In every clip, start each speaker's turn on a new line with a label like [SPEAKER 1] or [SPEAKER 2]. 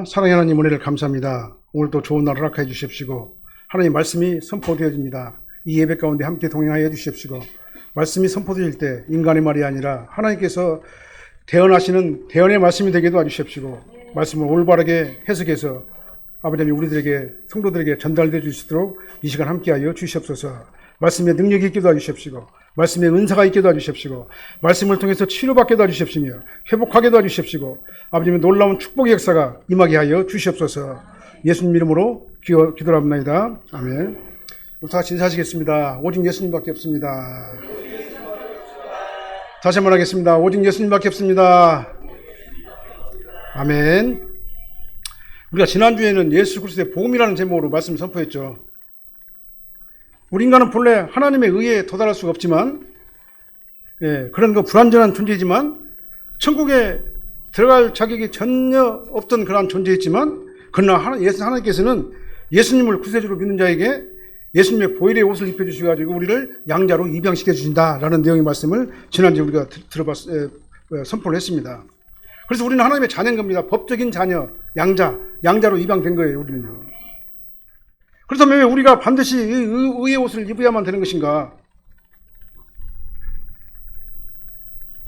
[SPEAKER 1] 사랑의 하나님 은혜를 감사합니다. 오늘도 좋은 날 허락해 주십시고 하나님 말씀이 선포되어집니다. 이 예배 가운데 함께 동행하여 주십시고 말씀이 선포될 때 인간의 말이 아니라 하나님께서 대언하시는 대언의 말씀이 되게 도와주십시고 말씀을 올바르게 해석해서 아버지 우리들에게 성도들에게 전달되어 주시도록 이 시간 함께하여 주시옵소서. 말씀의 능력이 있게 도와주십시고 말씀의 은사가 있게 도와주십시고 말씀을 통해서 치료받게 도와주십시며 회복하게 도와주십시고 아버지의 놀라운 축복의 역사가 임하게 하여 주시옵소서. 예수님 이름으로 기도합니다. 아멘. 우리 다 같이 인사하시겠습니다. 오직 예수님밖에 없습니다. 다시 한번 하겠습니다. 오직 예수님밖에 없습니다. 아멘. 우리가 지난주에는 예수 그리스도의 복음이라는 제목으로 말씀을 선포했죠. 우리 인간은 본래 하나님의 의에 도달할 수가 없지만 그런 불완전한 존재이지만 천국에 들어갈 자격이 전혀 없던 그런 존재였지만 그러나 하나님께서는 예수님을 구세주로 믿는 자에게 예수님의 보혈의 옷을 입혀주셔가지고 우리를 양자로 입양시켜 주신다라는 내용의 말씀을 지난주에 우리가 선포를 했습니다. 그래서 우리는 하나님의 자녀인 겁니다. 법적인 자녀, 양자로 입양된 거예요. 우리는요. 그렇다면 왜 우리가 반드시 의의 옷을 입어야만 되는 것인가?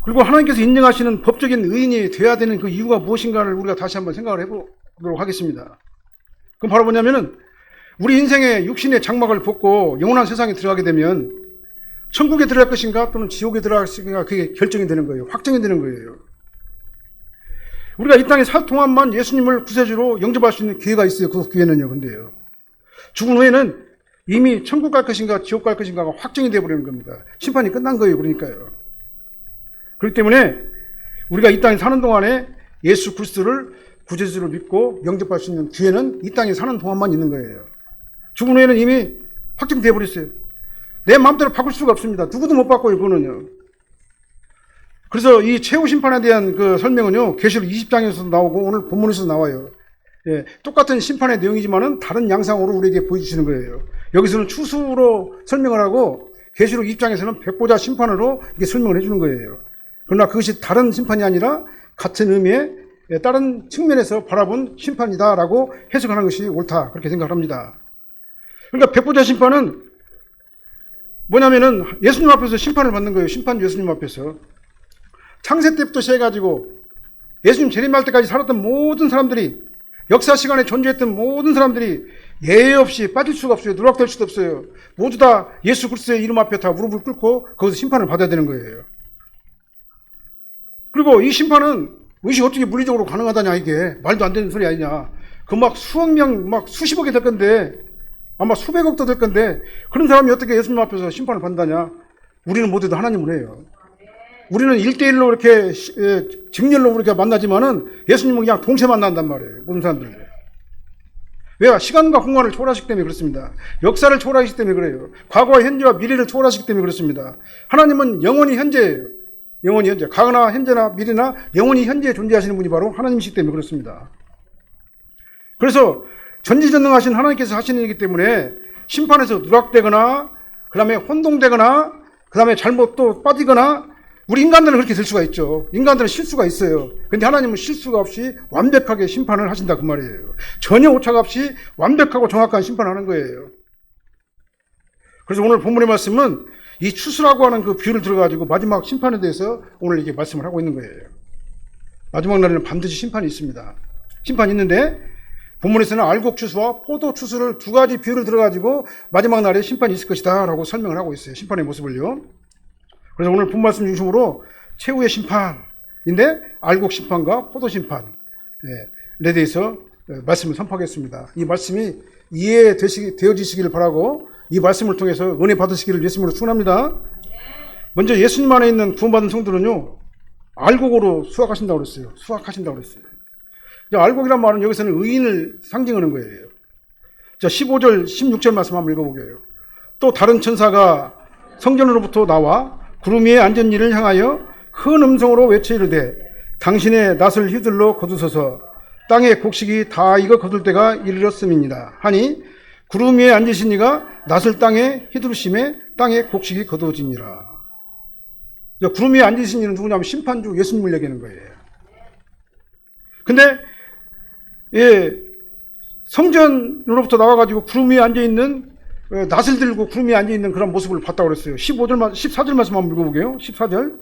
[SPEAKER 1] 그리고 하나님께서 인정하시는 법적인 의인이 되어야 되는 그 이유가 무엇인가를 우리가 다시 한번 생각을 해보도록 하겠습니다. 그럼 바로 뭐냐면은 우리 인생의 육신의 장막을 벗고 영원한 세상에 들어가게 되면 천국에 들어갈 것인가 또는 지옥에 들어갈 것인가 그게 결정이 되는 거예요. 확정이 되는 거예요. 우리가 이 땅에 살 동안만 예수님을 구세주로 영접할 수 있는 기회가 있어요. 그 기회는요. 근데요. 죽은 후에는 이미 천국 갈 것인가 지옥 갈 것인가가 확정이 되어버리는 겁니다. 심판이 끝난 거예요. 그러니까요. 그렇기 때문에 우리가 이 땅에 사는 동안에 예수 그리스도를 구세주로 믿고 영접할 수 있는 기회는 이 땅에 사는 동안만 있는 거예요. 죽은 후에는 이미 확정되어 버렸어요. 내 마음대로 바꿀 수가 없습니다. 누구도 못 바꿔요. 그거는요. 그래서 이 최후 심판에 대한 그 설명은요. 계시록 20장에서도 나오고 오늘 본문에서도 나와요. 똑같은 심판의 내용이지만은 다른 양상으로 우리에게 보여주시는 거예요. 여기서는 추수로 설명을 하고 계시록 20장에서는 백보자 심판으로 이게 설명을 해주는 거예요. 그러나 그것이 다른 심판이 아니라 같은 의미의 다른 측면에서 바라본 심판이다라고 해석하는 것이 옳다 그렇게 생각을 합니다. 그러니까 백보자 심판은 뭐냐면은 예수님 앞에서 심판을 받는 거예요. 심판 예수님 앞에서 창세 때부터 시작해가지고 예수님 재림할 때까지 살았던 모든 사람들이 역사 시간에 존재했던 모든 사람들이 예외 없이 빠질 수가 없어요. 누락될 수도 없어요. 모두 다 예수 그리스도의 이름 앞에 다 무릎을 꿇고 거기서 심판을 받아야 되는 거예요. 그리고 이 심판은 의식 어떻게 물리적으로 가능하다냐 이게 말도 안 되는 소리 아니냐. 그 막 수억 명 막 수십억이 될 건데 아마 수백억도 될 건데 그런 사람이 어떻게 예수님 앞에서 심판을 받는다냐. 우리는 모두 하나님을 해요. 우리는 1대1로 이렇게 직렬로 이렇게 만나지만은 예수님은 그냥 동시에 만난단 말이에요. 모든 사람들. 왜? 시간과 공간을 초월하시기 때문에 그렇습니다. 역사를 초월하시기 때문에 그래요. 과거와 현재와 미래를 초월하시기 때문에 그렇습니다. 하나님은 영원히 현재예요. 영원히 현재. 과거나 현재나 미래나 영원히 현재에 존재하시는 분이 바로 하나님이시기 때문에 그렇습니다. 그래서 전지전능하신 하나님께서 하시는 일이기 때문에 심판에서 누락되거나 그 다음에 혼동되거나 그 다음에 잘못 또 빠지거나 우리 인간들은 그렇게 될 수가 있죠. 인간들은 실수가 있어요. 근데 하나님은 실수가 없이 완벽하게 심판을 하신다 그 말이에요. 전혀 오차가 없이 완벽하고 정확한 심판을 하는 거예요. 그래서 오늘 본문의 말씀은 이 추수라고 하는 그 비유를 들어가지고 마지막 심판에 대해서 오늘 이렇게 말씀을 하고 있는 거예요. 마지막 날에는 반드시 심판이 있습니다. 심판이 있는데 본문에서는 알곡 추수와 포도 추수를 두 가지 비유를 들어가지고 마지막 날에 심판이 있을 것이다 라고 설명을 하고 있어요. 심판의 모습을요. 그래서 오늘 본 말씀 중심으로 최후의 심판인데 알곡 심판과 포도 심판에 대해서 말씀을 선포하겠습니다. 이 말씀이 이해되어지시기를 바라고 이 말씀을 통해서 은혜 받으시기를 예수님으로 축원합니다. 먼저 예수님 안에 있는 구원받은 성도는요. 알곡으로 수확하신다고 그랬어요. 수확하신다고 그랬어요. 알곡이란 말은 여기서는 의인을 상징하는 거예요. 자, 15절, 16절 말씀 한번 읽어보게요. 또 다른 천사가 성전으로부터 나와 구름 위에 앉은 이를 향하여 큰 음성으로 외쳐 이르되 당신의 낫을 휘둘러 거두소서 땅의 곡식이 다 익어 거둘 때가 이르렀음이니라 하니 구름 위에 앉으신 이가 낫을 땅에 휘두르심에 땅의 곡식이 거두어지니라. 구름 위에 앉으신 이는 누구냐면 심판주 예수님을 얘기하는 거예요. 근데 예, 성전으로부터 나와가지고 구름 위에 앉아있는, 낫을 들고 구름 위에 앉아있는 그런 모습을 봤다고 그랬어요. 14절 말씀 한번 읽어보게요. 14절.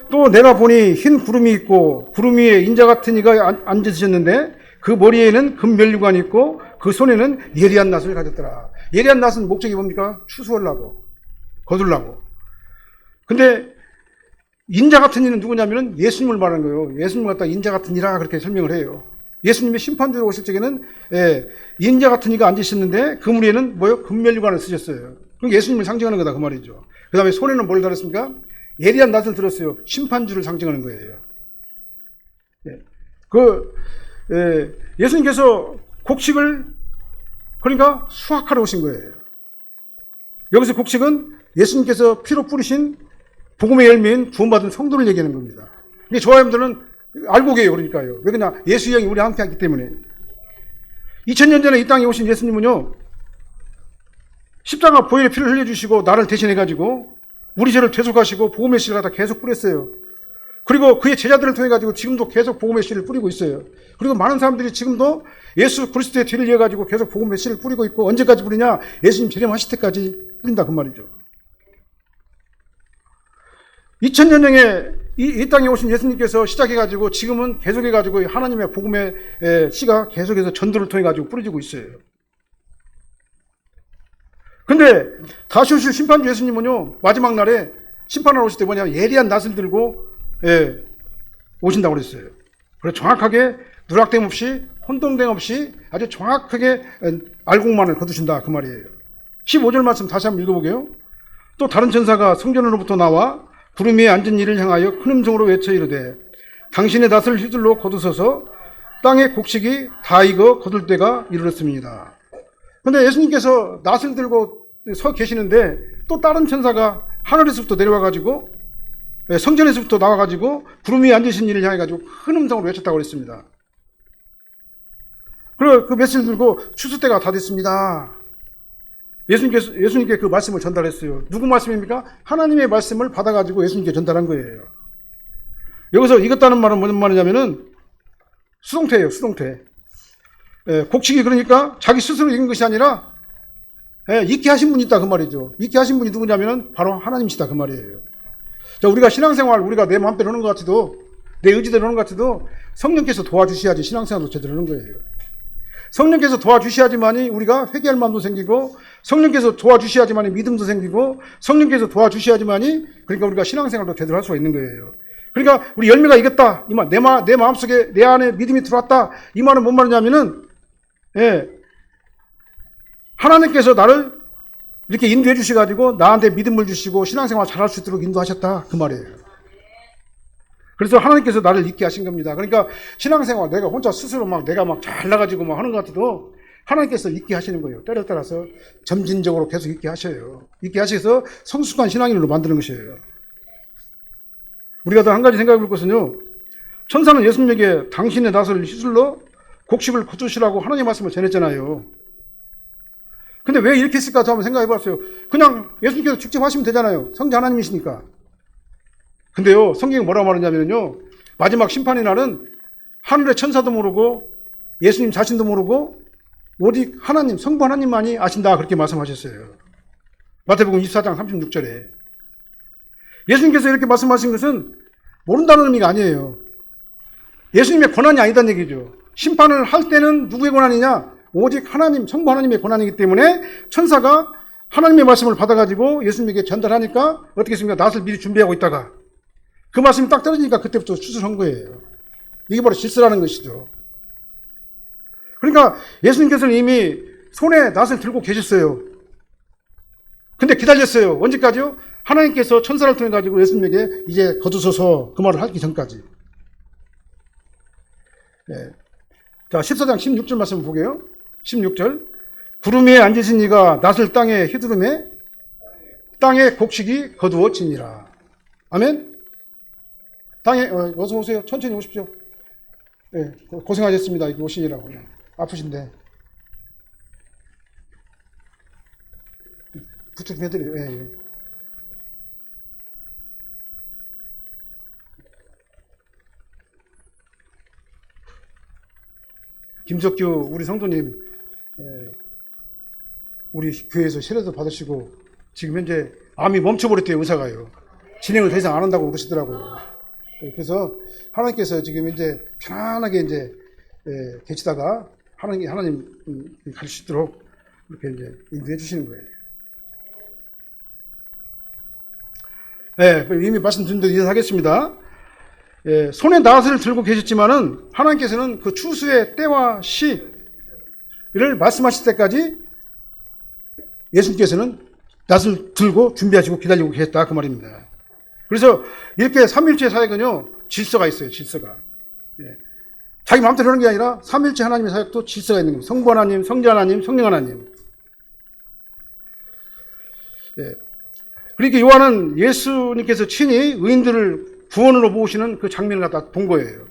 [SPEAKER 1] 또 내가 보니 흰 구름이 있고 구름 위에 인자 같은 이가 앉으셨는데 그 머리에는 금면류관이 있고 그 손에는 예리한 낫을 가졌더라. 예리한 낫은 목적이 뭡니까? 추수하려고, 거두려고. 근데 인자 같은 이는 누구냐면은 예수님을 말하는 거예요. 예수님을 갖다 인자 같은 이라 그렇게 설명을 해요. 예수님이 심판대로 오실 적에는 인자 같은 이가 앉으셨는데 그 무리에는 뭐요? 금면류관을 쓰셨어요. 그럼 예수님을 상징하는 거다 그 말이죠. 그 다음에 손에는 뭘 달았습니까? 예리한 낫을 들었어요. 심판주를 상징하는 거예요. 예수님께서 곡식을 그러니까 수확하러 오신 거예요. 여기서 곡식은 예수님께서 피로 뿌리신 복음의 열매인 구원받은 성도를 얘기하는 겁니다. 이게 저와 여러분들은 알고 계세요. 그러니까요. 왜 그러냐? 예수의 영이 우리 함께 했기 때문에. 2000년 전에 이 땅에 오신 예수님은요, 십자가 보혈의 피를 흘려주시고 나를 대신해가지고 우리 죄를 대속하시고 복음의 씨를 갖다 계속 뿌렸어요. 그리고 그의 제자들을 통해 가지고 지금도 계속 복음의 씨를 뿌리고 있어요. 그리고 많은 사람들이 지금도 예수 그리스도의 뒤를 이어 가지고 계속 복음의 씨를 뿌리고 있고 언제까지 뿌리냐? 예수님 재림하실 때까지 뿌린다 그 말이죠. 2000년 전에 이 땅에 오신 예수님께서 시작해 가지고 지금은 계속해 가지고 하나님의 복음의 씨가 계속해서 전도를 통해 가지고 뿌려지고 있어요. 근데 다시 오실 심판주 예수님은요, 마지막 날에 심판하러 오실 때 뭐냐, 예리한 낫을 들고 오신다고 그랬어요. 그래서 정확하게 누락됨 없이 혼동됨 없이 아주 정확하게 알곡만을 거두신다 그 말이에요. 15절 말씀 다시 한번 읽어보게요. 또 다른 천사가 성전으로부터 나와 구름 위에 앉은 이를 향하여 큰 음성으로 외쳐 이르되 당신의 낫을 휘둘러 거두소서 땅의 곡식이 다 익어 거둘 때가 이르렀습니다. 근데 예수님께서 낫을 들고 서 계시는데 또 다른 천사가 하늘에서부터 내려와가지고 성전에서부터 나와가지고 구름 위에 앉으신 이를 향해가지고 큰 음성으로 외쳤다고 그랬습니다. 그리고 그 메시지를 들고 추수 때가 다 됐습니다. 예수님께 그 말씀을 전달했어요. 누구 말씀입니까? 하나님의 말씀을 받아가지고 예수님께 전달한 거예요. 여기서 익었다는 말은 무슨 말이냐면은 수동태예요, 수동태. 곡식이 그러니까 자기 스스로 익은 것이 아니라 익게 하신 분이 있다 그 말이죠. 익게 하신 분이 누구냐면은 바로 하나님이시다 그 말이에요. 자, 우리가 신앙생활 우리가 내 마음대로 하는 것 같아도 내 의지대로 하는 것 같아도 성령께서 도와주셔야지 신앙생활도 제대로 하는 거예요. 성령께서 도와주셔야지만이 우리가 회개할 마음도 생기고 성령께서 도와주셔야지만이 믿음도 생기고 성령께서 도와주셔야지만이 그러니까 우리가 신앙생활도 제대로 할 수가 있는 거예요. 그러니까 우리 열매가 익었다 이 말, 내 마음속에 내 안에 믿음이 들어왔다 이 말은 뭔 말이냐면은 하나님께서 나를 이렇게 인도해 주셔가지고 나한테 믿음을 주시고 신앙생활 잘할 수 있도록 인도하셨다 그 말이에요. 그래서 하나님께서 나를 잊게 하신 겁니다. 그러니까 신앙생활 내가 혼자 스스로 내가 잘나가지고 하는 것 같아도 하나님께서 잊게 하시는 거예요. 때려 따라서 점진적으로 계속 잊게 하셔요. 잊게 하셔서 성숙한 신앙인으로 만드는 것이에요. 우리가 더 한 가지 생각해 볼 것은요, 천사는 예수님에게 당신의 낫을 휘둘러 곡식을 거두시라고 하나님의 말씀을 전했잖아요. 근데 왜 이렇게 했을까 한번 생각해 봤어요. 그냥 예수님께서 직접 하시면 되잖아요. 성자 하나님이시니까. 근데요, 성경이 뭐라고 말하냐면요, 마지막 심판의 날은 하늘의 천사도 모르고 예수님 자신도 모르고 오직 하나님, 성부 하나님만이 아신다 그렇게 말씀하셨어요. 마태복음 24장 36절에. 예수님께서 이렇게 말씀하신 것은 모른다는 의미가 아니에요. 예수님의 권한이 아니다는 얘기죠. 심판을 할 때는 누구의 권한이냐? 오직 하나님, 성부 하나님의 권한이기 때문에 천사가 하나님의 말씀을 받아가지고 예수님에게 전달하니까 어떻게 했습니까? 낫을 미리 준비하고 있다가 그 말씀이 딱 떨어지니까 그때부터 추수한 거예요. 이게 바로 질서라는 것이죠. 그러니까 예수님께서는 이미 손에 낫을 들고 계셨어요. 근데 기다렸어요. 언제까지요? 하나님께서 천사를 통해 가지고 예수님에게 이제 거두소서 그 말을 하기 전까지. 자, 14장 16절 말씀 보게요. 16절. 구름 위에 앉으신 이가 낫을 땅에 휘두르매 땅에 곡식이 거두어지니라. 아멘. 땅에 어서 오세요. 천천히 오십시오. 고생하셨습니다. 이렇게 오시느라고. 아프신데 부축 좀 해드려요. 김석규 우리 성도님 우리 교회에서 세례도 받으시고 지금 현재 암이 멈춰버렸대요. 의사가요. 진행을 더 이상 안 한다고 그러시더라고요. 그래서 하나님께서 지금 이제 편안하게 이제 계시다가 하나님 갈 수 있도록 이렇게 이제 인도해 주시는 거예요. 네, 이미 말씀드린 대로 이어하겠습니다. 손에 낫을 들고 계셨지만은 하나님께서는 그 추수의 때와 시를 말씀하실 때까지 예수님께서는 낫을 들고 준비하시고 기다리고 계셨다 그 말입니다. 그래서 이렇게 삼일체 사역은요 질서가 있어요. 질서가. 자기 마음대로 하는 게 아니라 삼일체 하나님의 사역도 질서가 있는 겁니다. 성부 하나님, 성자 하나님, 성령 하나님. 그러니까 요한은 예수님께서 친히 의인들을 구원으로 모으시는 그 장면을 갖다 본 거예요.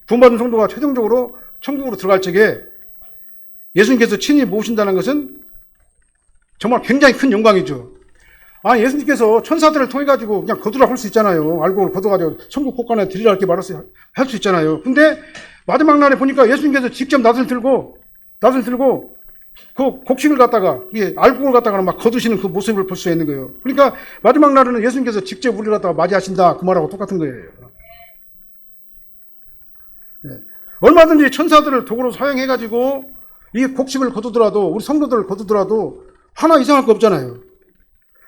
[SPEAKER 1] 구원받은 성도가 최종적으로 천국으로 들어갈 적에 예수님께서 친히 모으신다는 것은 정말 굉장히 큰 영광이죠. 예수님께서 천사들을 통해 가지고 그냥 거두라 할 수 있잖아요. 알고 거둬가지고 천국 곳간에 드리라 이렇게 할 수 있잖아요. 근데 마지막 날에 보니까 예수님께서 직접 낫을 들고 그 곡식을 갖다가 알곡을 갖다가 막 거두시는 그 모습을 볼 수 있는 거예요. 그러니까 마지막 날에는 예수님께서 직접 우리를 갖다가 맞이하신다 그 말하고 똑같은 거예요. 얼마든지 천사들을 도구로 사용해 가지고 이 곡식을 거두더라도 우리 성도들을 거두더라도 하나 이상할 거 없잖아요.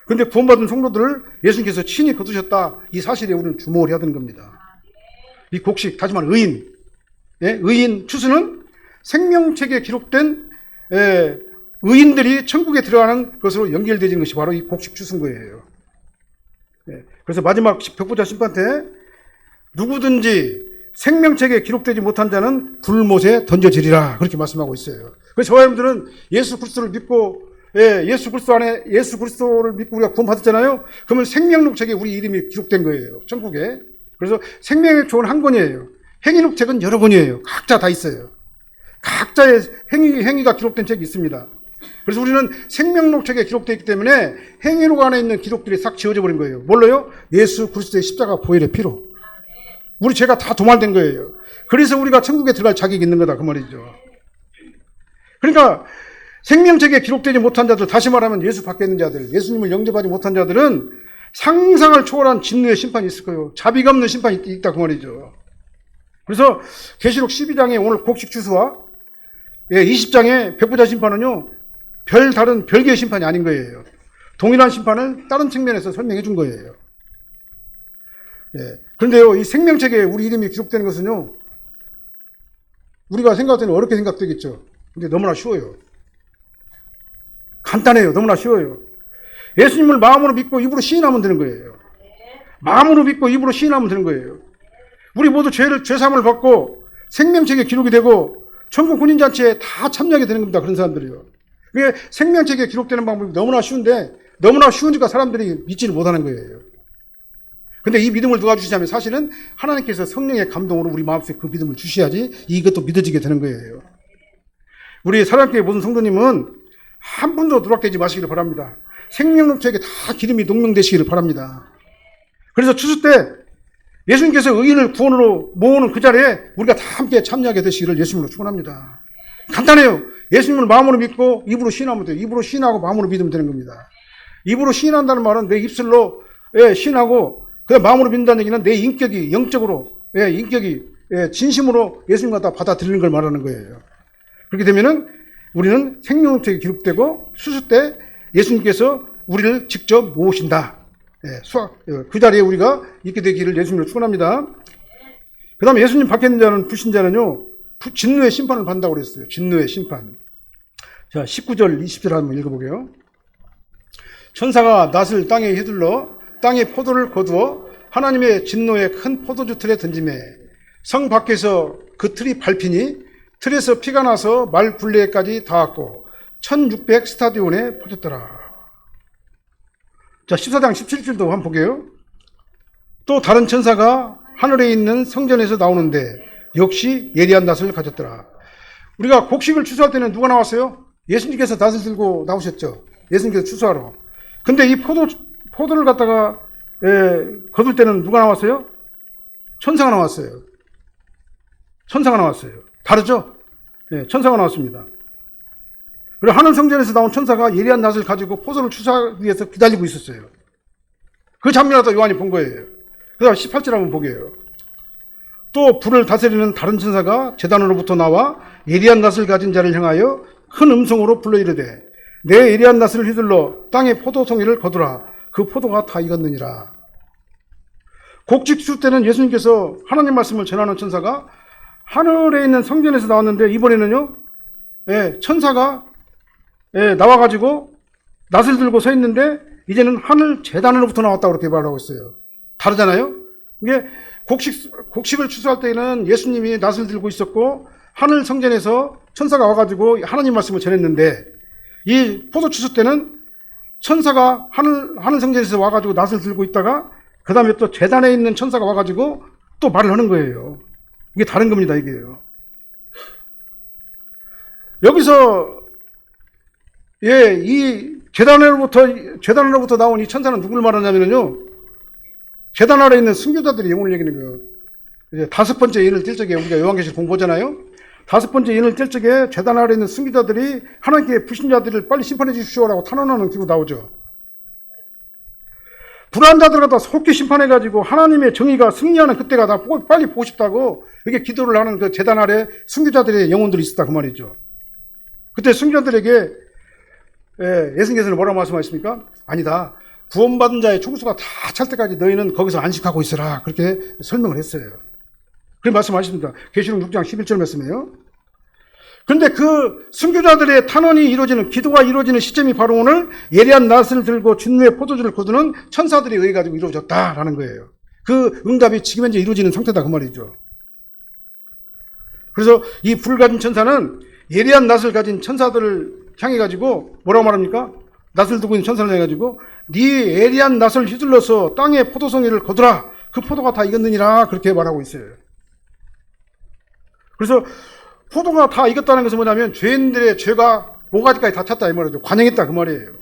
[SPEAKER 1] 근데 구원받은 성도들을 예수님께서 친히 거두셨다. 이 사실에 우리는 주목을 해야 되는 겁니다. 이 곡식, 다시 말해 의인. 의인 추수는 생명책에 기록된 의인들이 천국에 들어가는 것으로 연결되어지는 것이 바로 이 곡식 추수인 거예요. 그래서 마지막 벽보자 심판 때 누구든지 생명책에 기록되지 못한 자는 불못에 던져지리라. 그렇게 말씀하고 있어요. 그래서 저와 여러분들은 예수 그리스도를 믿고 예수 그리스도를 믿고 우리가 구원받았잖아요. 그러면 생명록책에 우리 이름이 기록된 거예요. 천국에. 그래서 생명의 좋은 한 권이에요. 행위록책은 여러 권이에요. 각자 다 있어요. 각자의 행위가 기록된 책이 있습니다. 그래서 우리는 생명록책에 기록되어 있기 때문에 행위록 안에 있는 기록들이 싹 지워져 버린 거예요. 뭘로요? 예수 그리스도의 십자가 보혈의 피로. 우리 죄가 다 도말된 거예요. 그래서 우리가 천국에 들어갈 자격이 있는 거다 그 말이죠. 그러니까 생명책에 기록되지 못한 자들, 다시 말하면 예수 밖에 있는 자들, 예수님을 영접하지 못한 자들은 상상을 초월한 진노의 심판이 있을 거예요. 자비가 없는 심판이 있다 그 말이죠. 그래서 계시록 12장에 오늘 곡식 추수와 20장의 백부자 심판은요 다른 별개의 심판이 아닌 거예요. 동일한 심판을 다른 측면에서 설명해 준 거예요. 그런데요 이 생명책에 우리 이름이 기록되는 것은요 우리가 생각할 때는 어렵게 생각되겠죠. 근데 너무나 쉬워요. 간단해요. 너무나 쉬워요. 예수님을 마음으로 믿고 입으로 시인하면 되는 거예요. 마음으로 믿고 입으로 시인하면 되는 거예요. 우리 모두 죄사함을 받고 생명책에 기록이 되고 천국 군인잔치에 다 참여하게 되는 겁니다. 그런 사람들이요. 그게 생명책에 기록되는 방법이 너무나 쉬운데 너무나 쉬우니까 사람들이 믿지를 못하는 거예요. 근데 이 믿음을 누가 주시냐면 사실은 하나님께서 성령의 감동으로 우리 마음속에 그 믿음을 주셔야지 이것도 믿어지게 되는 거예요. 우리 사랑교회 모든 성도님은 한 분도 누락되지 마시기를 바랍니다. 생명록책에 다 기름이 농명되시기를 바랍니다. 그래서 추수 때 예수님께서 의인을 구원으로 모으는 그 자리에 우리가 다 함께 참여하게 되시기를 예수님으로 축원합니다. 간단해요. 예수님을 마음으로 믿고 입으로 시인하면 돼요. 입으로 시인하고 마음으로 믿으면 되는 겁니다. 입으로 시인한다는 말은 내 입술로 시인하고 그냥 마음으로 믿는다는 얘기는 내 인격이 영적으로 인격이 진심으로 예수님과 다 받아들이는 걸 말하는 거예요. 그렇게 되면은 우리는 생명록책에 기록되고 수수 때 예수님께서 우리를 직접 모으신다. 그 자리에 우리가 있게 되기를 예수님으로 축원합니다. 그 다음에 예수님 밖에 있는 자는 불신자는요 진노의 심판을 받는다고 그랬어요. 진노의 심판. 자 19절 20절 한번 읽어보게요. 천사가 낫을 땅에 휘둘러 땅에 포도를 거두어 하나님의 진노의 큰 포도주 틀에 던지매 성 밖에서 그 틀이 밟히니 틀에서 피가 나서 말 굴레까지 닿았고 1600 스타디온에 퍼졌더라. 자 14장 17절도 한번 보게요. 또 다른 천사가 하늘에 있는 성전에서 나오는데 역시 예리한 낫을 가졌더라. 우리가 곡식을 추수할 때는 누가 나왔어요? 예수님께서 낫을 들고 나오셨죠. 예수님께서 추수하러. 근데 이 포도를 갖다가 거둘 때는 누가 나왔어요? 천사가 나왔어요. 천사가 나왔어요. 다르죠? 예, 천사가 나왔습니다. 그리고 하늘 성전에서 나온 천사가 예리한 낫을 가지고 포도를 추수하기 위해서 기다리고 있었어요. 그 장면을 또 요한이 본 거예요. 그래서 18절 한번 보게요. 또 불을 다스리는 다른 천사가 제단으로부터 나와 예리한 낫을 가진 자를 향하여 큰 음성으로 불러 이르되 내 예리한 낫을 휘둘러 땅에 포도송이를 거두라. 그 포도가 다 익었느니라. 곡식주 때는 예수님께서 하나님 말씀을 전하는 천사가 하늘에 있는 성전에서 나왔는데 이번에는요, 천사가 나와가지고 낫을 들고 서 있는데 이제는 하늘 제단으로부터 나왔다고 그렇게 말하고 있어요. 다르잖아요? 이게 곡식을 추수할 때는 예수님이 낫을 들고 있었고 하늘 성전에서 천사가 와가지고 하나님 말씀을 전했는데 이 포도 추수 때는 천사가 하늘 성전에서 와가지고 낫을 들고 있다가 그 다음에 또 제단에 있는 천사가 와가지고 또 말을 하는 거예요. 이게 다른 겁니다, 이게요. 여기서, 이 제단으로부터 나온 이 천사는 누굴 말하냐면요. 제단 아래 있는 순교자들의 영혼을 얘기하는 거예요. 이제 5번째 인을 뗄 적에 우리가 요한계시록 공부하잖아요. 5번째 인을 뗄 적에 제단 아래 있는 순교자들이 하나님께 불신자들을 빨리 심판해 주십시오라고 탄원하는 기도 나오죠. 불안한 자들을 갖다 속히 심판해가지고 하나님의 정의가 승리하는 그때가 다 빨리 보고 싶다고 이렇게 기도를 하는 그 제단 아래 순교자들의 영혼들이 있었다 그 말이죠. 그때 순교자들에게 예수님께서는 뭐라고 말씀하십니까? 아니다. 구원받은 자의 총수가 다 찰 때까지 너희는 거기서 안식하고 있어라. 그렇게 설명을 했어요. 그렇게 말씀하십니다. 계시록 6장 11절 말씀이에요. 그런데 그 순교자들의 탄원이 이루어지는, 기도가 이루어지는 시점이 바로 오늘 예리한 낫을 들고 진노의 포도주를 거두는 천사들에 의해 가지고 이루어졌다라는 거예요. 그 응답이 지금 현재 이루어지는 상태다 그 말이죠. 그래서 이 불을 가진 천사는 예리한 낫을 가진 천사들을 향해 가지고 뭐라고 말합니까? 낫을 두고 있는 천사를 향해 가지고 네 예리한 낫을 휘둘러서 땅에 포도송이를 거두라. 그 포도가 다 익었느니라. 그렇게 말하고 있어요. 그래서 포도가 다 익었다는 것은 뭐냐면 죄인들의 죄가 모가지까지 다 찼다 이 말이죠. 관영했다 그 말이에요.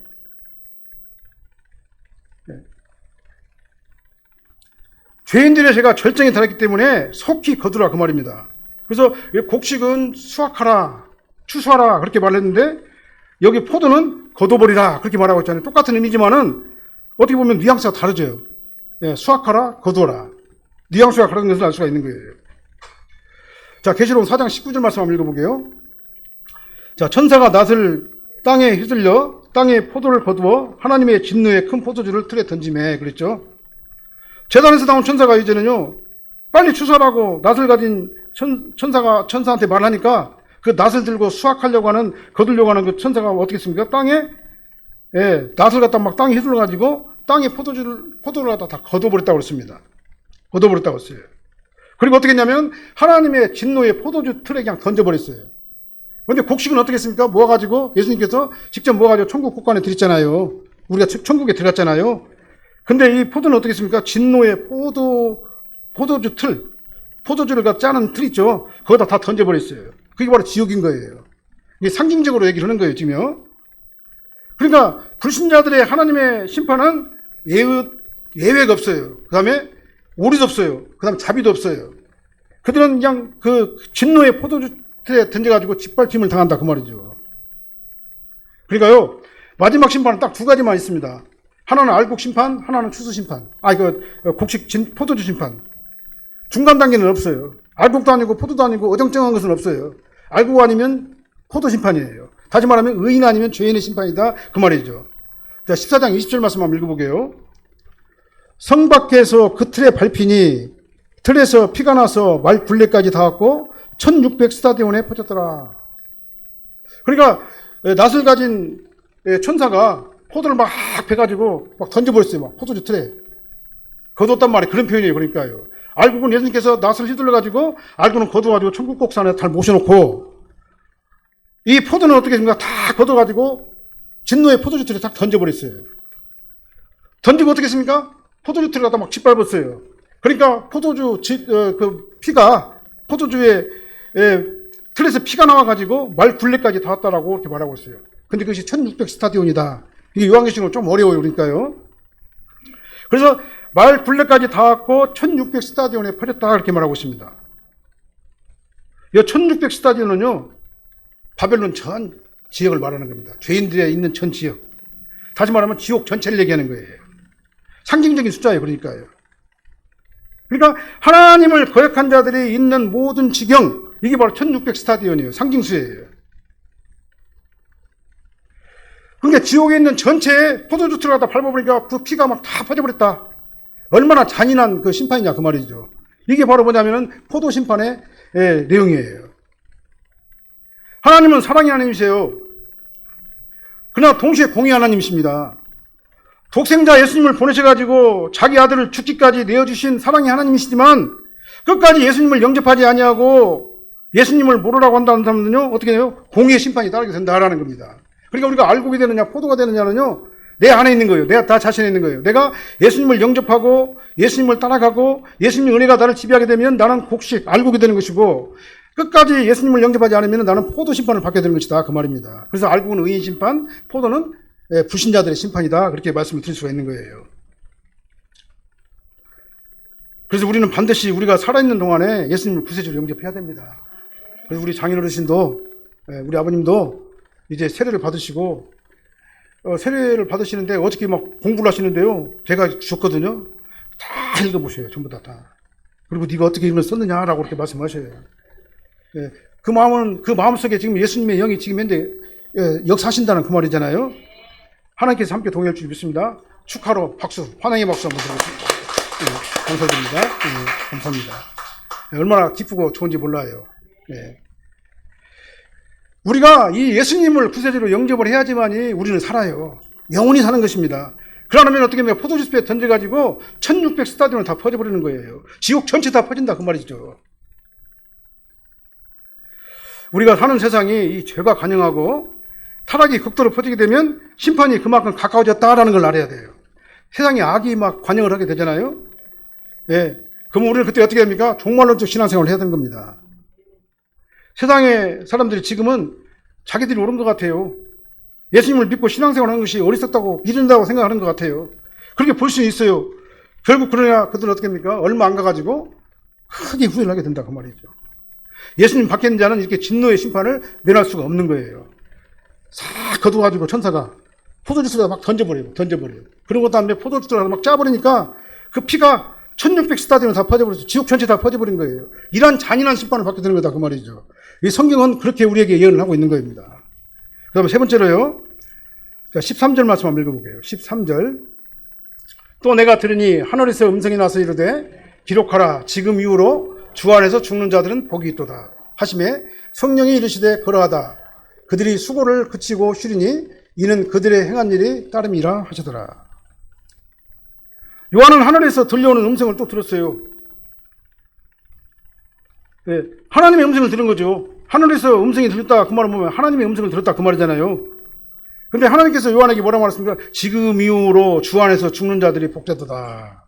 [SPEAKER 1] 죄인들의 죄가 절정에 달했기 때문에 속히 거두라 그 말입니다. 그래서 곡식은 수확하라, 추수하라 그렇게 말했는데 여기 포도는 거둬버리라 그렇게 말하고 있잖아요. 똑같은 의미지만은 어떻게 보면 뉘앙스가 다르죠. 수확하라, 거두어라. 뉘앙스가 다른 것을 알 수가 있는 거예요. 자, 계시록 4장 19절 말씀 한번 읽어보게요. 자, 천사가 낫을 땅에 휘둘려 땅에 포도를 거두어 하나님의 진노의 큰 포도주를 틀에 던지매 그랬죠. 제단에서 나온 천사가 이제는요 빨리 추수하라고 낫을 가진 천사한테 말하니까 그 낫을 들고 수확하려고 하는 거두려고 하는 그 천사가 어떻게 했습니까? 땅에 낫을 갖다 막 땅에 휘둘러 가지고 땅에 포도를 갖다 다 거둬버렸다고 했습니다. 거둬버렸다고 했어요. 그리고 어떻게 했냐면 하나님의 진노의 포도주 틀에 그냥 던져버렸어요. 그런데 곡식은 어떻게 했습니까? 모아가지고 예수님께서 직접 모아가지고 천국 국관에 드렸잖아요. 우리가 천국에 들어갔잖아요. 근데 이 포도는 어떻게 했습니까? 진노의 포도주 틀, 포도주를 짜는 틀 있죠. 거기다 다 던져버렸어요. 그게 바로 지옥인 거예요. 이게 상징적으로 얘기를 하는 거예요, 지금요. 그러니까 불신자들의 하나님의 심판은 예외가 없어요. 그 다음에 오류도 없어요. 그 다음에 자비도 없어요. 그들은 그냥 그 진노의 포도주에 던져가지고 짓밟힘을 당한다 그 말이죠. 그러니까요 마지막 심판은 딱 두 가지만 있습니다. 하나는 알곡 심판, 하나는 추수 심판. 곡식 포도주 심판. 중간 단계는 없어요. 알곡도 아니고 포도도 아니고 어정쩡한 것은 없어요. 알곡 아니면 포도 심판이에요. 다시 말하면 의인 아니면 죄인의 심판이다 그 말이죠. 자, 14장 20절 말씀 한번 읽어보게요. 성 밖에서 그 틀에 밟히니 틀에서 피가 나서 말 굴레까지 닿았고 1600 스타디온에 퍼졌더라. 그러니까 낫을 가진 천사가 포도를 막 베가지고 막 던져버렸어요. 막 포도주 틀에 거뒀단 말이에요. 그런 표현이에요. 그러니까요. 알곡은 예수님께서 낫을 휘둘러가지고 알곡은 거둬가지고 천국 곡산에 잘 모셔놓고 이 포도는 어떻게 했습니까? 다 걷어가지고 진노의 포도주 틀에 딱 던져버렸어요. 던지고 어떻게 했습니까? 포도주 틀에 갖다 막 짓밟았어요. 그러니까 피가 포도주의 틀에서 피가 나와가지고 말 굴레까지 닿았다라고 이렇게 말하고 있어요. 근데 그것이 1600 스타디온이다. 이게 요한계시록은 좀 어려워요. 그러니까요. 그래서 말 굴레까지 닿았고 1600 스타디온에 퍼졌다. 이렇게 말하고 있습니다. 이 1600 스타디온은요, 바벨론 전 지역을 말하는 겁니다. 죄인들이 있는 전 지역. 다시 말하면 지옥 전체를 얘기하는 거예요. 상징적인 숫자예요. 그러니까요. 그러니까 하나님을 거역한 자들이 있는 모든 지경, 이게 바로 1600 스타디온이에요. 상징수예요. 그러니까 지옥에 있는 전체에 포도주 들어가다 밟아보니까 그 피가 막 다 퍼져버렸다. 얼마나 잔인한 그 심판이냐 그 말이죠. 이게 바로 뭐냐면은 포도 심판의 내용이에요. 하나님은 사랑의 하나님이세요. 그러나 동시에 공의 하나님이십니다. 독생자 예수님을 보내셔가지고 자기 아들을 죽기까지 내어주신 사랑의 하나님이시지만 끝까지 예수님을 영접하지 아니하고 예수님을 모르라고 한다는 사람은요 어떻게 해요? 공의의 심판이 따르게 된다라는 겁니다. 그러니까 우리가 알곡이 되느냐 포도가 되느냐는요 내 안에 있는 거예요. 내가 다 자신에 있는 거예요. 내가 예수님을 영접하고 예수님을 따라가고 예수님의 은혜가 나를 지배하게 되면 나는 곡식 알곡이 되는 것이고 끝까지 예수님을 영접하지 않으면 나는 포도 심판을 받게 되는 것이다 그 말입니다. 그래서 알곡은 의인 심판, 포도는 불신자들의 심판이다 그렇게 말씀을 드릴 수가 있는 거예요. 그래서 우리는 반드시 우리가 살아있는 동안에 예수님을 구세주로 영접해야 됩니다. 그래서 우리 장인 어르신도 우리 아버님도 이제 세례를 받으시고 세례를 받으시는데 어떻게 막 공부를 하시는데요. 제가 주셨거든요. 다 읽어보셔요. 전부 다. 그리고 네가 어떻게 이걸 썼느냐라고 그렇게 말씀하셔요. 그 마음속에 지금 예수님의 영이 지금 현재 역사하신다는 그 말이잖아요. 하나님께서 함께 동의할 줄 믿습니다. 축하로 박수, 환영의 박수 한번 드리겠습니다. 감사드립니다. 감사합니다. 얼마나 기쁘고 좋은지 몰라요. 우리가 이 예수님을 구세주로 영접을 해야지만이 우리는 살아요. 영원히 사는 것입니다. 그러면 어떻게 하면 포도주스에 던져가지고 1600 스타디온을 다 퍼져버리는 거예요. 지옥 전체 다 퍼진다 그 말이죠. 우리가 사는 세상이 이 죄가 관영하고 타락이 극도로 퍼지게 되면 심판이 그만큼 가까워졌다라는 걸 알아야 돼요. 세상에 악이 막 관영을 하게 되잖아요. 그럼 우리는 그때 어떻게 됩니까? 종말론적 신앙생활을 해야 되는 겁니다. 세상의 사람들이 지금은 자기들이 옳은 것 같아요. 예수님을 믿고 신앙생활 하는 것이 어리석다고 믿는다고 생각하는 것 같아요. 그렇게 볼 수 있어요. 결국 그러냐 그들은 어떻게 합니까? 얼마 안 가가지고 크게 후회를 하게 된다 그 말이죠. 예수님 밖에 있는 자는 이렇게 진노의 심판을 면할 수가 없는 거예요. 싹 거둬가지고 천사가 포도주스에다 막 던져버려요. 그러고 다음에 포도주스에다 막 짜버리니까 그 피가 1600 스타디온 다 퍼져버렸어요. 지옥 전체 다 퍼져버린 거예요. 이런 잔인한 심판을 받게 되는 거다 그 말이죠. 이 성경은 그렇게 우리에게 예언을 하고 있는 겁니다. 그 다음에 세 번째로요. 자, 13절 말씀 한번 읽어볼게요. 13절. 또 내가 들으니 하늘에서 음성이 나서 이르되 기록하라. 지금 이후로 주 안에서 죽는 자들은 복이 있도다 하심에 성령이 이르시되 그러하다. 그들이 수고를 그치고 쉬리니 이는 그들의 행한 일이 따름이라 하시더라. 요한은 하늘에서 들려오는 음성을 또 들었어요. 하나님의 음성을 들은 거죠. 하늘에서 음성이 들렸다 그 말을 보면 하나님의 음성을 들었다 그 말이잖아요. 그런데 하나님께서 요한에게 뭐라고 말했습니까? 지금 이후로 주 안에서 죽는 자들이 복되도다.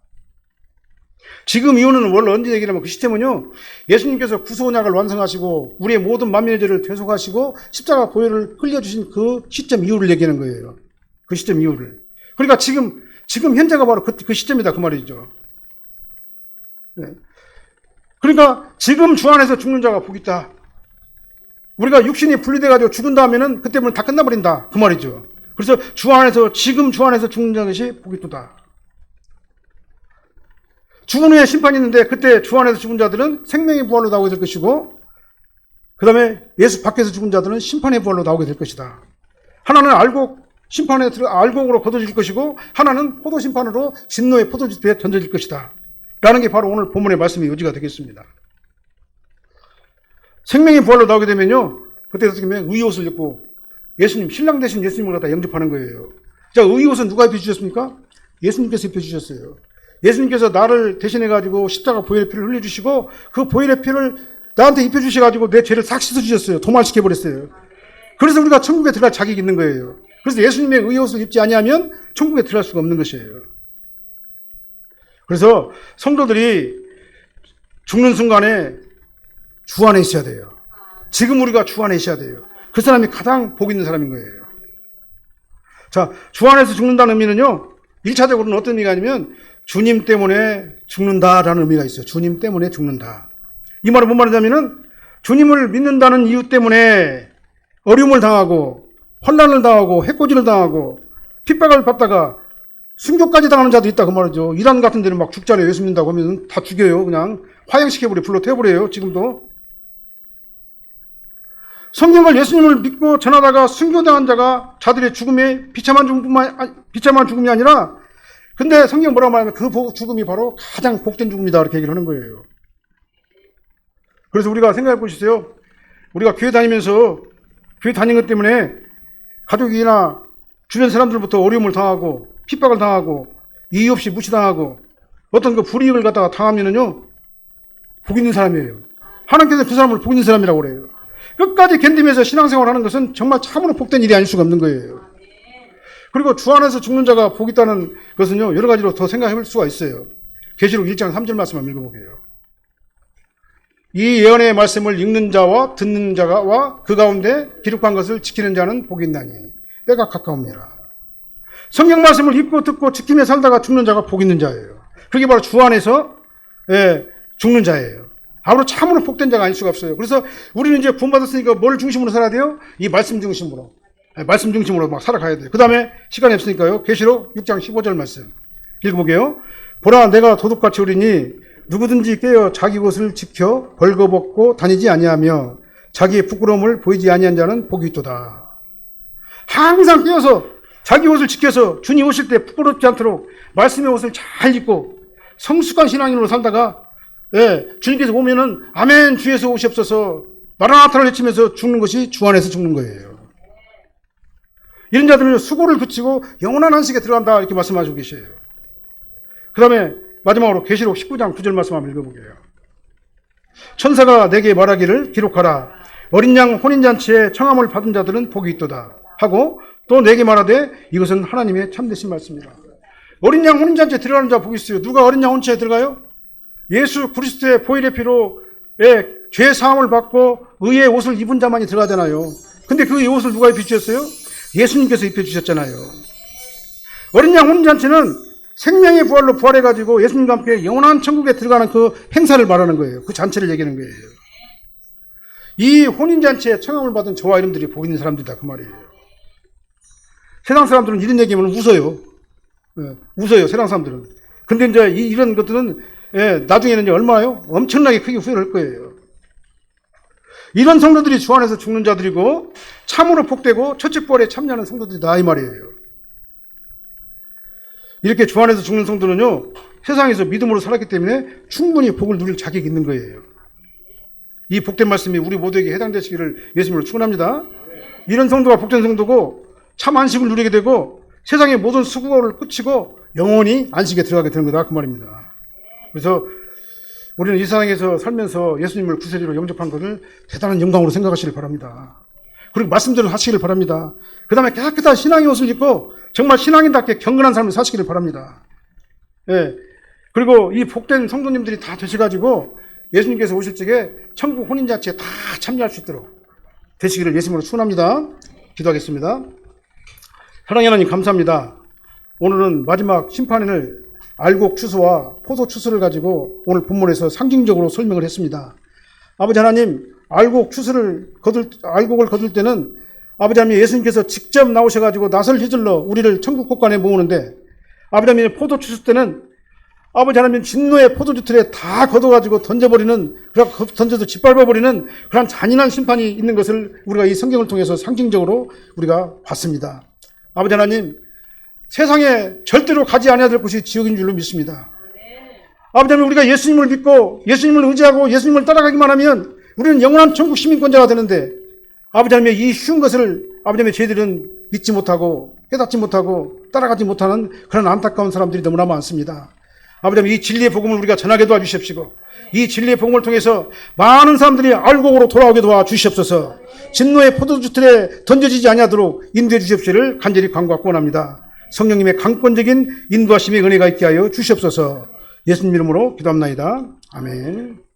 [SPEAKER 1] 지금 이후는 원래 언제 얘기냐면 그 시스템은요. 예수님께서 구속약을 완성하시고 우리의 모든 만민의 죄를 대속하시고 십자가 보혈을 흘려주신 그 시점 이후를 얘기하는 거예요. 그 시점 이후를. 그러니까 지금 현재가 바로 그 시점이다 그 말이죠. 그러니까 지금 주 안에서 죽는 자가 복이 있다. 우리가 육신이 분리돼가지고 죽은다 하면은 그때부터는 다 끝나버린다 그 말이죠. 그래서 지금 주 안에서 죽는 자것이 복이 있다. 죽은 후에 심판이 있는데 그때 주 안에서 죽은 자들은 생명의 부활로 나오게 될 것이고 그 다음에 예수 밖에서 죽은 자들은 심판의 부활로 나오게 될 것이다. 하나는 알곡으로 거둬질 것이고 하나는 포도 심판으로 진노의 포도즙에 던져질 것이다. 라는 게 바로 오늘 본문의 말씀의 요지가 되겠습니다. 생명의 부활로 나오게 되면요. 그때 어떻게 하면 의옷을 입고 예수님, 신랑 대신 예수님을 갖다 영접하는 거예요. 자, 의옷은 누가 입혀주셨습니까? 예수님께서 입혀주셨어요. 예수님께서 나를 대신해가지고 십자가 보혈의 피를 흘려주시고 그 보혈의 피를 나한테 입혀주셔가지고 내 죄를 싹 씻어주셨어요. 도말시켜버렸어요. 그래서 우리가 천국에 들어갈 자격이 있는 거예요. 그래서 예수님의 의옷을 입지 아니하면 천국에 들어갈 수가 없는 것이에요. 그래서 성도들이 죽는 순간에 주 안에 있어야 돼요. 지금 우리가 주 안에 있어야 돼요. 그 사람이 가장 복 있는 사람인 거예요. 자, 주 안에서 죽는다는 의미는요. 1차적으로는 어떤 의미가 아니면 주님 때문에 죽는다라는 의미가 있어요. 주님 때문에 죽는다. 이 말은 뭔 말이냐면은 주님을 믿는다는 이유 때문에 어려움을 당하고 혼란을 당하고 해코지를 당하고 핍박을 받다가 순교까지 당하는 자도 있다 그 말이죠. 이란 같은 데는 막 죽잖아요. 예수 믿는다고 하면 다 죽여요. 그냥 화형시켜버려, 불로 태워버려요. 지금도. 성경을 예수님을 믿고 전하다가 순교당한 자들의 죽음에 비참한 죽음이 아니라, 근데 성경 뭐라고 말하면 그 죽음이 바로 가장 복된 죽음이다 이렇게 얘기를 하는 거예요. 그래서 우리가 생각해 보시세요. 우리가 교회 다니면서 교회 다니는 것 때문에 가족이나 주변 사람들부터 어려움을 당하고 핍박을 당하고 이유 없이 무시당하고 어떤 그 불이익을 갖다가 당하면은요, 복 있는 사람이에요. 하나님께서 그 사람을 복 있는 사람이라고 그래요. 끝까지 견디면서 신앙생활을 하는 것은 정말 참으로 복된 일이 아닐 수가 없는 거예요. 그리고 주 안에서 죽는 자가 복 있다는 것은요, 여러 가지로 더 생각해 볼 수가 있어요. 계시록 1장 3절 말씀 한번 읽어볼게요. 이 예언의 말씀을 읽는 자와 듣는 자와 그 가운데 기록한 것을 지키는 자는 복이 있나니 때가 가까웁니다. 성경 말씀을 읽고 듣고 지키며 살다가 죽는 자가 복 있는 자예요. 그게 바로 주 안에서 죽는 자예요. 아무로 참으로 복된 자가 아닐 수가 없어요. 그래서 우리는 이제 구원받았으니까 뭘 중심으로 살아야 돼요? 이 말씀 중심으로. 말씀 중심으로 막 살아가야 돼요. 그 다음에 시간이 없으니까요. 계시록 6장 15절 말씀 읽어보게요. 보라, 내가 도둑같이 오리니 누구든지 깨어 자기 옷을 지켜 벌거벗고 다니지 아니하며 자기의 부끄러움을 보이지 아니한 자는 복이 있도다. 항상 깨어서 자기 옷을 지켜서 주님 오실 때 부끄럽지 않도록 말씀의 옷을 잘 입고 성숙한 신앙인으로 살다가 주님께서 오면은 아멘 주에서 오시옵소서 마라나타를 외치면서 죽는 것이 주 안에서 죽는 거예요. 이런 자들은 수고를 그치고 영원한 안식에 들어간다 이렇게 말씀하시고 계셔요. 그 다음에 마지막으로 계시록 19장 9절 말씀 한번 읽어보게요. 천사가 내게 말하기를 기록하라. 어린 양 혼인잔치에 청함을 받은 자들은 복이 있도다 하고 또 내게 말하되 이것은 하나님의 참되신 말씀이라. 어린 양 혼인잔치에 들어가는 자 복이 있어요. 누가 어린 양 혼인잔치에 들어가요? 예수 그리스도의 보혈의 피로 죄 사함을 받고 의의 옷을 입은 자만이 들어가잖아요. 근데 그 옷을 누가 입혀주셨어요? 예수님께서 입혀주셨잖아요. 어린 양 혼인잔치는 생명의 부활로 부활해가지고 예수님과 함께 영원한 천국에 들어가는 그 행사를 말하는 거예요. 그 잔치를 얘기하는 거예요. 이 혼인잔치에 청함을 받은 저와 이름들이 복 있는 사람들이다 그 말이에요. 세상 사람들은 이런 얘기하면 웃어요. 웃어요 세상 사람들은. 근데 이제 이런 것들은 나중에는 이제 얼마요? 엄청나게 크게 후회를 할 거예요. 이런 성도들이 주 안에서 죽는 자들이고 참으로 복되고 첫째 부활에 참여하는 성도들이다 이 말이에요. 이렇게 주 안에서 죽는 성도는요, 세상에서 믿음으로 살았기 때문에 충분히 복을 누릴 자격이 있는 거예요. 이 복된 말씀이 우리 모두에게 해당되시기를 예수님으로 축원합니다. 이런 성도가 복된 성도고 참 안식을 누리게 되고 세상의 모든 수고를 끝이고 영원히 안식에 들어가게 되는 거다 그 말입니다. 그래서 우리는 이 세상에서 살면서 예수님을 구세주로 영접한 것을 대단한 영광으로 생각하시길 바랍니다. 그리고 말씀대로 하시기를 바랍니다. 그 다음에 깨끗한 신앙의 옷을 입고 정말 신앙인답게 경건한 삶을 사시기를 바랍니다. 그리고 이 복된 성도님들이 다 되셔가지고 예수님께서 오실 적에 천국 혼인잔치에 다 참여할 수 있도록 되시기를 예수님으로 축원합니다. 기도하겠습니다. 사랑의 하나님 감사합니다. 오늘은 마지막 심판을 알곡 추수와 포도 추수를 가지고 오늘 본문에서 상징적으로 설명을 했습니다. 아버지 하나님, 알곡을 거둘 때는 아버지 하나님 예수님께서 직접 나오셔가지고 낫을 휘둘러 우리를 천국 곳간에 모으는데, 아버지 하나님 포도 추수 때는 아버지 하나님 진노의 포도주 틀에 다 걷어가지고 던져서 짓밟아버리는 그런 잔인한 심판이 있는 것을 우리가 이 성경을 통해서 상징적으로 우리가 봤습니다. 아버지 하나님, 세상에 절대로 가지 않아야 될 곳이 지옥인 줄로 믿습니다. 아버지 하나님, 우리가 예수님을 믿고 예수님을 의지하고 예수님을 따라가기만 하면 우리는 영원한 천국 시민권자가 되는데, 아버지 하나님 이 쉬운 것을 아버지 하나님 저희들은 믿지 못하고 깨닫지 못하고 따라가지 못하는 그런 안타까운 사람들이 너무나 많습니다. 아버지 하나님 이 진리의 복음을 우리가 전하게 도와주십시고 이 진리의 복음을 통해서 많은 사람들이 알곡으로 돌아오게 도와주시옵소서. 진노의 포도주 틀에 던져지지 아니하도록 인도해 주십시오를 간절히 간구하고 원합니다. 성령님의 강권적인 인도하심의 은혜가 있게 하여 주시옵소서. 예수님 이름으로 기도합나이다. 아멘.